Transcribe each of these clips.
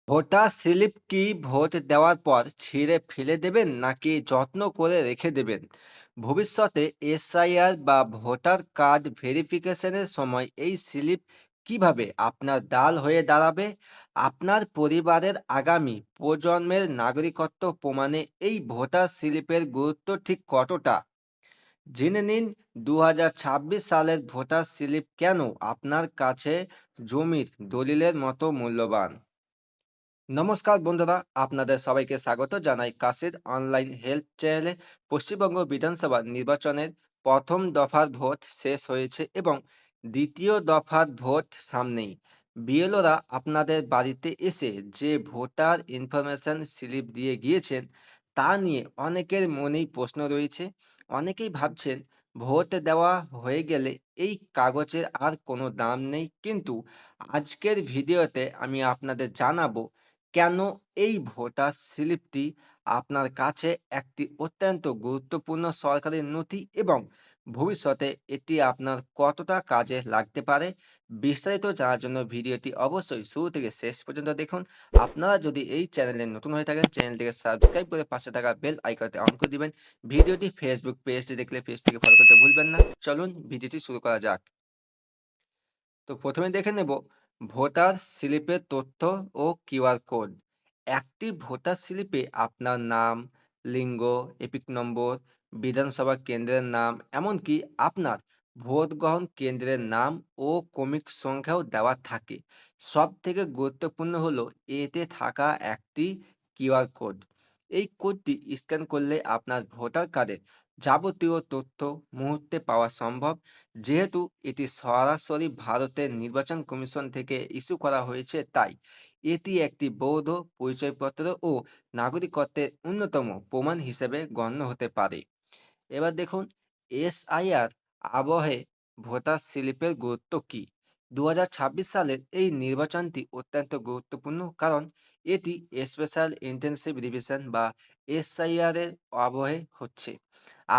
Voter slip কি vote দেওয়ার পর ছিঁড়ে ফেলে দেবেন নাকি যত্ন করে রেখে দেবেন? ভবিষ্যতে এসআইআর বা ভোটার কার্ড ভেরিফিকেশনের সময় এই স্লিপ কিভাবে আপনার ঢাল হয়ে দাঁড়াবে? আপনার পরিবারের আগামী প্রজন্মের নাগরিকত্ব প্রমাণে এই ভোটার স্লিপের গুরুত্ব ঠিক কতটা? জেনে নিন ২০২৬ সালের ভোটার স্লিপ কেন আপনার কাছে জমির দলিলের মতো মূল্যবান। নমস্কার বন্ধুরা, আপনাদের সবাইকে স্বাগত জানাই কাশির অনলাইন হেল্প চ্যানেলে। পশ্চিমবঙ্গ বিধানসভা নির্বাচনের প্রথম দফার ভোট শেষ হয়েছে এবং দ্বিতীয় দফার ভোট সামনেই। বিএলওরা আপনাদের বাড়িতে এসে যে ভোটার ইনফরমেশন স্লিপ দিয়ে গিয়েছেন তা নিয়ে অনেকের মনেই প্রশ্ন রয়েছে। অনেকেই ভাবছেন ভোট দেওয়া হয়ে গেলে এই কাগজের আর কোনো দাম নেই, কিন্তু আজকের ভিডিওতে আমি আপনাদের জানাবো কেন এই ভোটার স্লিপটি আপনার কাছে একটি অত্যন্ত গুরুত্বপূর্ণ সরকারি নথি এবং ভবিষ্যতে এটি আপনার কতটা কাজে লাগতে পারে। বিস্তারিত জানার জন্য ভিডিওটি অবশ্যই শুরু থেকে শেষ পর্যন্ত দেখুন। আপনারা যদি এই চ্যানেলে নতুন হয়ে থাকেন, চ্যানেলটিকে সাবস্ক্রাইব করে পাশে থাকা বেল আইকনটি অন করে দিবেন। ভিডিওটি ফেসবুক পেজটি দেখলে পেজটিকে ফলো করতে ভুলবেন না। চলুন ভিডিওটি শুরু করা যাক। তো প্রথমে দেখে নেব ভোটার স্লিপের তথ্য ও কিউআর কোড। একটি ভোটার স্লিপে আপনার নাম, লিঙ্গ, এপিক নম্বর, বিধানসভা কেন্দ্রের নাম, এমনকি আপনার ভোট গ্রহণ কেন্দ্রের নাম ও ক্রমিক সংখ্যাও দেওয়া থাকে। সব থেকে গুরুত্বপূর্ণ হলো এতে থাকা একটি কিউআর কোড। এই কোডটি স্ক্যান করলে আপনার ভোটার কার্ডের যাবতীয় তথ্য মুহূর্তে পাওয়া সম্ভব। যেহেতু এটি সরাসরি ভারতের নির্বাচন কমিশন থেকে ইস্যু করা হয়েছে, তাই এটি একটি বৈধ পরিচয়পত্র ও নাগরিকত্বের অন্যতম প্রমাণ হিসেবে গণ্য হতে পারে। এবার দেখুন এসআইআর আবহে ভোটার স্লিপের গুরুত্ব কি। ২০২৬ সালের এই নির্বাচনটি অত্যন্ত গুরুত্বপূর্ণ, কারণ এটি স্পেশাল ইন্টেনসিভ রিভিশন বা এসআইআর এর আবহে হচ্ছে।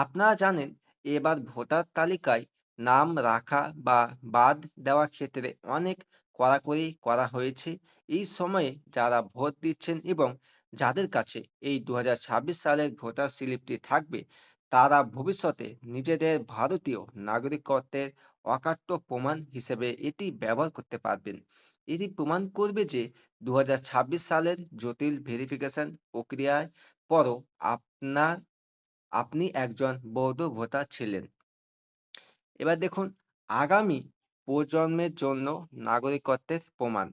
আপনারা জানেন এবার ভোটার তালিকায় নাম রাখা বা বাদ দেওয়া ক্ষেত্রে অনেক কড়াকড়ি করা হয়েছে। এই সময়ে যারা ভোট দিচ্ছেন এবং যাদের কাছে এই ২০২৬ সালের ভোটার স্লিপটি থাকবে, তারা ভবিষ্যতে নিজেদের ভারতীয় নাগরিকত্বের অকাট্য প্রমাণ হিসেবে এটি ব্যবহার করতে পারবেন। এটি প্রমাণ করবে যে ২০২৬ সালের জটিল ভেরিফিকেশন প্রক্রিয়ায় পরও আপনার আপনি একজন বৈধ ভোটার ছিলেন। এবার দেখুন আগামী প্রজন্মের জন্য নাগরিকত্বের প্রমাণ।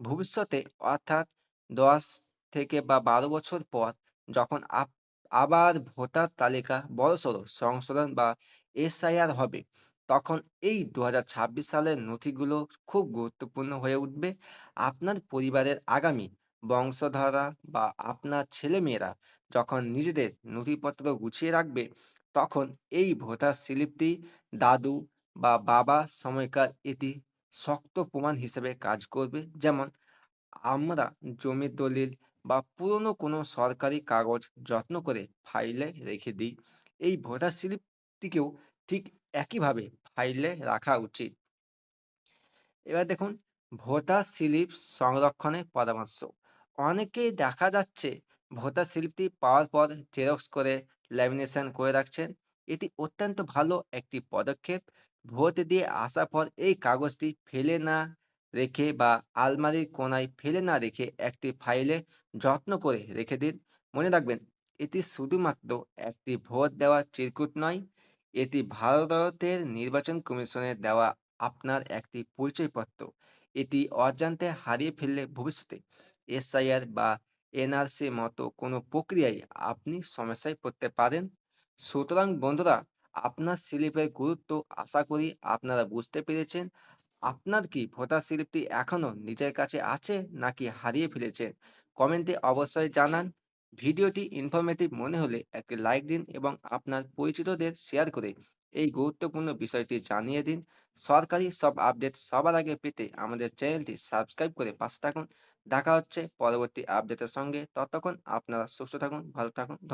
ভবিষ্যতে অর্থাৎ ১০ থেকে বা ১২ বছর পর যখন আবার ভোটার তালিকা বড়সড় সংশোধন বা এসআইআর হবে, তখন এই ২০২৬ সালের নথিগুলো খুব গুরুত্বপূর্ণ হয়ে উঠবে। আপনার পরিবারের আগামী বংশধররা বা আপনার ছেলেমেয়েরা যখন নিজেদের নথিপত্র গুছিয়ে রাখবে, তখন এই ভোটার স্লিপটি দাদু বা বাবা সময়কার এটি শক্ত প্রমাণ হিসেবে কাজ করবে। যেমন আমরা জমির দলিল বা পুরনো কোনো সরকারি কাগজ যত্ন করে ফাইলে রেখে দিই, এই ভোটার স্লিপটিকেও ঠিক একইভাবে ফাইলে রাখা উচিত। এবার দেখুন ভোটার স্লিপ সংরক্ষণে পরামর্শ। অনেকেই দেখা যাচ্ছে ভোটার স্লিপটি পাওয়ার পর জেরক্স করে ল্যামিনেশন করে রাখছেন। এটি অত্যন্ত ভালো একটি পদক্ষেপ। ভোট দিয়ে আসার পর এই কাগজটি ফেলে না রেখে বা আলমারির কোনায় ফেলে না রেখে একটি ফাইলে যত্ন করে রেখে দিন। মনে রাখবেন, এটি শুধুমাত্র একটি ভোট দেওয়ার চিরকুট নয়, এটি ভারতের নির্বাচন কমিশনের দেওয়া আপনার একটি পরিচয়পত্র। এটি অজান্তে হারিয়ে ফেললে ভবিষ্যতে এসআইআর বা এনআরসি মতো কোনো প্রক্রিয়ায় আপনি সমস্যায় পড়তে পারেন। সুতরাং বন্ধুরা, আপনার স্লিপের গুরুত্ব আশা করি আপনারা বুঝতে পেরেছেন। আপনার কি ভোটার স্লিপটি এখনো নিজের কাছে আছে নাকি হারিয়ে ফেলেছেন? কমেন্টে অবশ্যই জানান। ভিডিওটি ইনফরমেটিভ মনে হলে একটি লাইক দিন এবং আপনার পরিচিতদের শেয়ার করে এই গুরুত্বপূর্ণ বিষয়টি জানিয়ে দিন। সরকারি সব আপডেট সবার আগে পেতে আমাদের চ্যানেলটি সাবস্ক্রাইব করে পাশে থাকুন। দেখা হচ্ছে পরবর্তী আপডেটের সঙ্গে। ততক্ষণ আপনারা সুস্থ থাকুন, ভালো থাকুন।